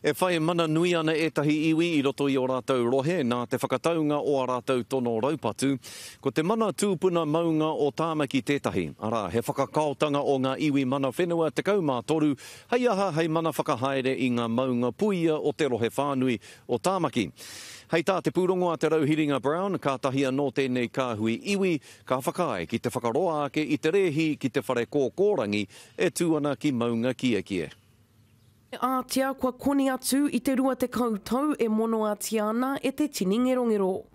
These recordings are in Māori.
E whai mana nui ana etahi iwi I roto I o rātou rohe, nā te whakataunga o a rātou tono raupatu. Ko te mana tūpuna maunga o tāmaki tētahi. Arā, he whakakaotanga o ngā iwi mana whenua te kaumātoru, hei aha hei mana whakahaere I ngā maunga puia o te rohe whānui o tāmaki. Hei tā te pūrongo a te Rauhiringa Brown, ka tahia no tēnei kāhui iwi, ka whakae ki te whakaroa ake I te rehi ki te whare kōkōrangi e tūana ki maunga kia. Ātia kua koni atu I te rua te kautau e mono ātia ana e te tini ngerongero.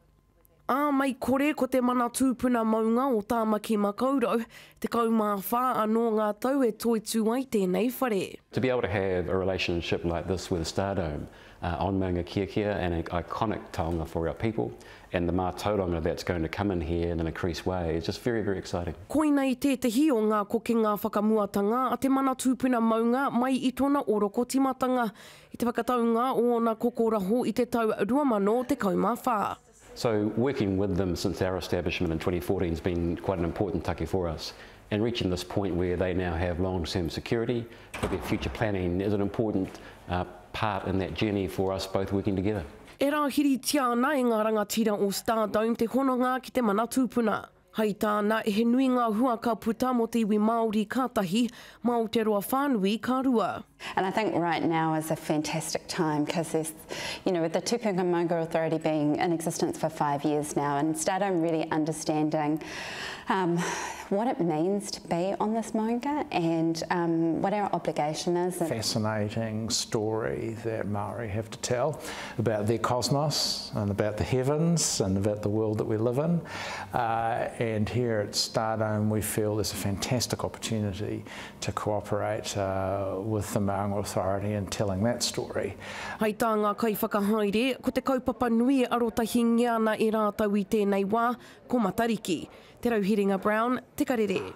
Mai kore ko te mana tūpuna maunga o tāmaki makaurau, te kaumāwha anō ngā tau e toitu ai tēnei whare. To be able to have a relationship like this with Stardome on Maunga Kia and an iconic taonga for our people, and the mātauranga that's going to come in here in an increased way is just very, very exciting. Koina I tētahi o ngā kokenga whakamuatanga a te mana tūpuna maunga mai I tōna oroko timatanga I te whakataunga o ngā kokoraho I te tau 2000 te kaumāwha. So working with them since our establishment in 2014 has been quite an important take for us. And reaching this point where they now have long-term security for their future planning is an important part in that journey for us both working together. E rāhiri tiana I ngā rangatira o Stardome te hononga ki te mana tūpuna. Hei tāna e he nui ngā huaka puta mo te iwi Māori kātahi, mā Aotearoa whānui ka rua. And I think right now is a fantastic time because there's, with the Tupuna Maunga Authority being in existence for 5 years now and Stardome really understanding what it means to be on this maunga and what our obligation is. Fascinating story that Māori have to tell about their cosmos and about the heavens and about the world that we live in. And here at Stardome we feel there's a fantastic opportunity to cooperate with the Maunga Authority in telling that story. Hei tā ngā kai whakahaere, ko te kaupapa nui e arotahi ngiana I rātau I tēnei wā, ko Matariki. Te Rauhiringa Brown, te karere.